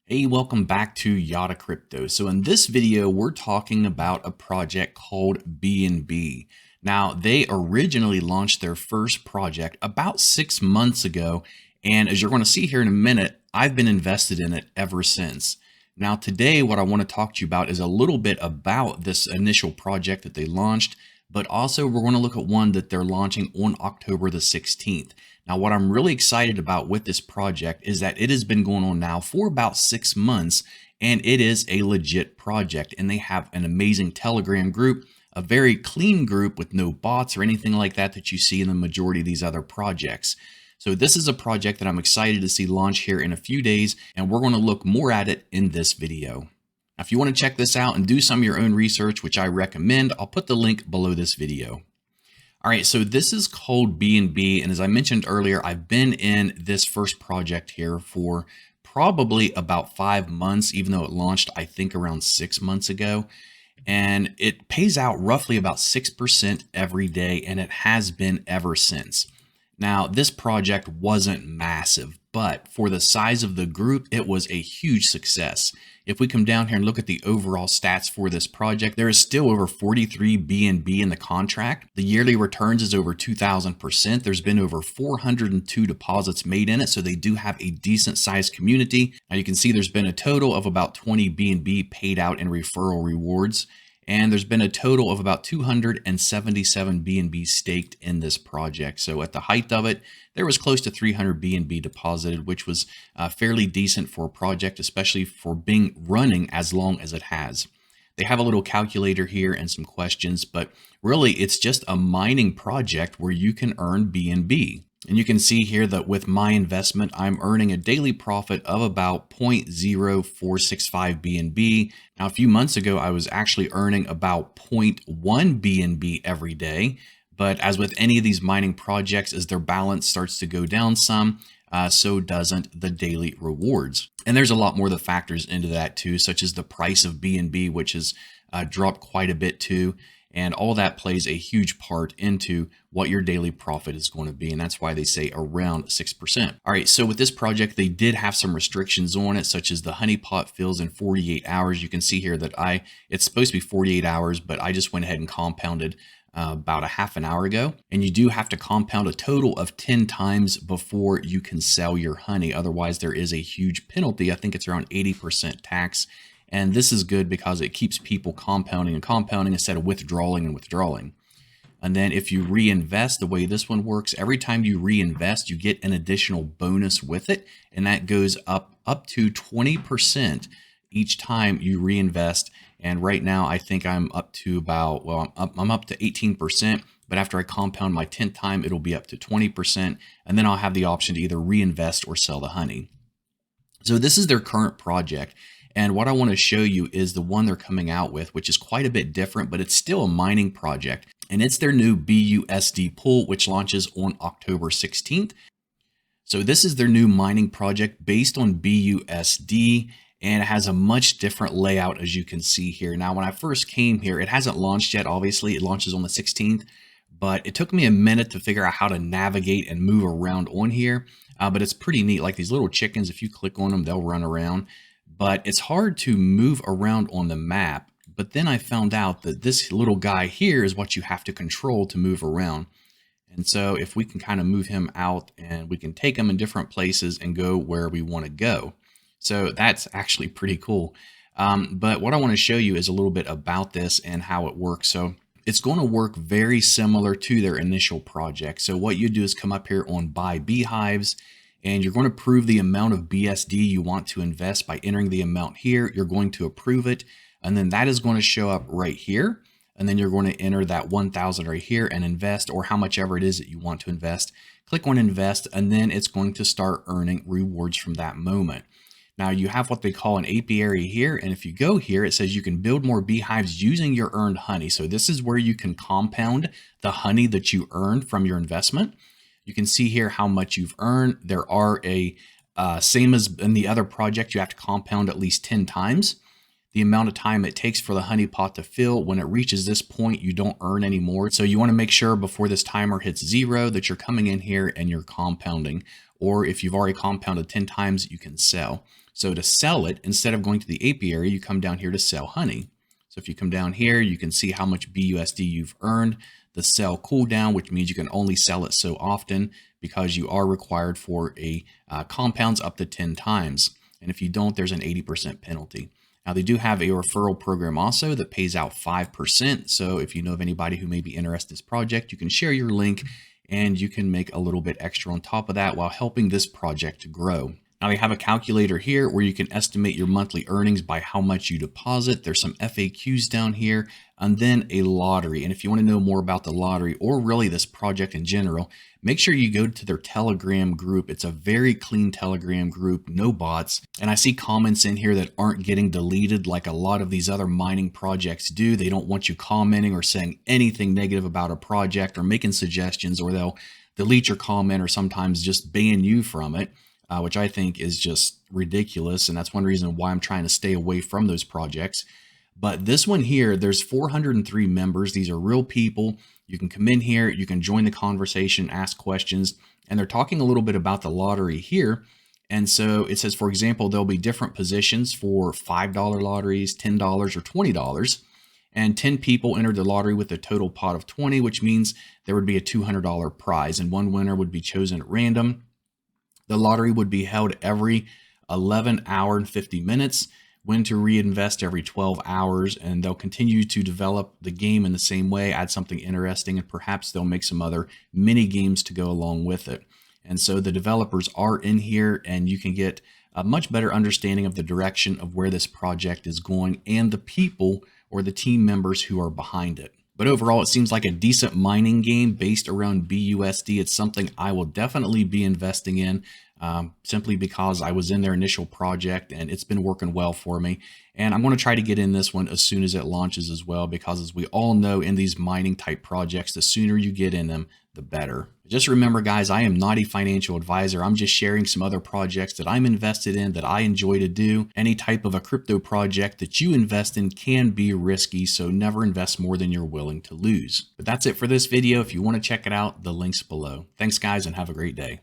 Hey, welcome back to Yada Crypto. So in this video, we're talking about a project called BNB. Now, they originally launched their first project about 6 months ago. And as you're going to see here in a minute, I've been invested in it ever since. Now, today, what I want to talk to you about is a little bit about this initial project that they launched, but also we're going to look at one that they're launching on October the 16th. Now, what I'm really excited about with this project is that it has been going on now for about 6 months, and it is a legit project. And they have an amazing Telegram group, a very clean group with no bots or anything like that that you see in the majority of these other projects. So this is a project that I'm excited to see launch here in a few days, and we're going to look more at it in this video. Now, if you want to check this out and do some of your own research, which I recommend, I'll put the link below this video. All right, so this is called BNB, and as I mentioned earlier, I've been in this first project here for probably about 5 months, even though it launched, I think, around 6 months ago. And it pays out roughly about 6% every day, and it has been ever since. Now, this project wasn't massive, but for the size of the group, it was a huge success. If we come down here and look at the overall stats for this project, there is still over 43 BNB in the contract. The yearly returns is over 2,000%. There's been over 402 deposits made in it, so they do have a decent sized community. Now you can see there's been a total of about 20 BNB paid out in referral rewards. And there's been a total of about 277 BNB staked in this project. So at the height of it, there was close to 300 BNB deposited, which was fairly decent for a project, especially for being running as long as it has. They have a little calculator here and some questions, but really it's just a mining project where you can earn BNB. And you can see here that with my investment, I'm earning a daily profit of about 0.0465 BNB. Now, a few months ago, I was actually earning about 0.1 BNB every day. But as with any of these mining projects, as their balance starts to go down some, so doesn't the daily rewards. And there's a lot more that factors into that too, such as the price of BNB, which has dropped quite a bit too. And all that plays a huge part into what your daily profit is going to be. And that's why they say around 6%. All right, so with this project, they did have some restrictions on it, such as the honeypot fills in 48 hours. You can see here that it's supposed to be 48 hours, but I just went ahead and compounded about a half an hour ago. And you do have to compound a total of 10 times before you can sell your honey. Otherwise, there is a huge penalty. I think it's around 80% tax. And this is good because it keeps people compounding and compounding instead of withdrawing and withdrawing. And then if you reinvest, the way this one works, every time you reinvest, you get an additional bonus with it. And that goes up to 20% each time you reinvest. And right now, I think I'm up to about, well, I'm up to 18%. But after I compound my 10th time, it'll be up to 20%. And then I'll have the option to either reinvest or sell the honey. So this is their current project. And what I want to show you is the one they're coming out with, which is quite a bit different, but it's still a mining project. And it's their new BUSD pool, which launches on October 16th. So this is their new mining project based on BUSD, and it has a much different layout, as you can see here. Now, when I first came here, it hasn't launched yet. Obviously, it launches on the 16th, but it took me a minute to figure out how to navigate and move around on here. But it's pretty neat. Like these little chickens, if you click on them, they'll run around. But it's hard to move around on the map. But then I found out that this little guy here is what you have to control to move around. And so if we can kind of move him out, and we can take him in different places and go where we want to go. So that's actually pretty cool. But what I want to show you is a little bit about this and how it works. So it's going to work very similar to their initial project. So what you do is come up here on buy beehives, and you're going to prove the amount of BSD you want to invest by entering the amount here. You're going to approve it, and then that is going to show up right here. And then you're going to enter that 1,000 right here and invest, or how much ever it is that you want to invest. Click on invest, and then it's going to start earning rewards from that moment. Now you have what they call an apiary here. And if you go here, it says you can build more beehives using your earned honey. So this is where you can compound the honey that you earned from your investment. You can see here how much you've earned. There are same as in the other project, you have to compound at least 10 times. the amount of time it takes for the honey pot to fill. When it reaches this point, you don't earn anymore. So you want to make sure before this timer hits 0 that you're coming in here and you're compounding. Or if you've already compounded 10 times, you can sell. So to sell it, instead of going to the apiary, you come down here to sell honey. So if you come down here, you can see how much BUSD you've earned, the sell cooldown, which means you can only sell it so often because you are required for a compounds up to 10 times. And if you don't, there's an 80% penalty. Now, they do have a referral program also that pays out 5%. So if you know of anybody who may be interested in this project, you can share your link and you can make a little bit extra on top of that while helping this project to grow. Now, they have a calculator here where you can estimate your monthly earnings by how much you deposit. There's some FAQs down here, and then a lottery. And if you want to know more about the lottery or really this project in general, make sure you go to their Telegram group. It's a very clean Telegram group, no bots. And I see comments in here that aren't getting deleted like a lot of these other mining projects do. They don't want you commenting or saying anything negative about a project or making suggestions, or they'll delete your comment or sometimes just ban you from it. Which I think is just ridiculous. And that's one reason why I'm trying to stay away from those projects. But this one here, there's 403 members. These are real people. You can come in here, you can join the conversation, ask questions, and they're talking a little bit about the lottery here. And so it says, for example, there'll be different positions for $5 lotteries, $10 or $20. And 10 people entered the lottery with a total pot of 20, which means there would be a $200 prize, and one winner would be chosen at random. The lottery would be held every 11 hours and 50 minutes, when to reinvest every 12 hours, and they'll continue to develop the game in the same way, add something interesting, and perhaps they'll make some other mini games to go along with it. And so the developers are in here, and you can get a much better understanding of the direction of where this project is going and the people or the team members who are behind it. But overall, it seems like a decent mining game based around BUSD. It's something I will definitely be investing in simply because I was in their initial project and it's been working well for me. And I'm going to try to get in this one as soon as it launches as well, because as we all know, in these mining type projects, the sooner you get in them, the better. Just remember, guys, I am not a financial advisor. I'm just sharing some other projects that I'm invested in that I enjoy to do. Any type of a crypto project that you invest in can be risky, so never invest more than you're willing to lose. But that's it for this video. If you want to check it out, the link's below. Thanks, guys, and have a great day.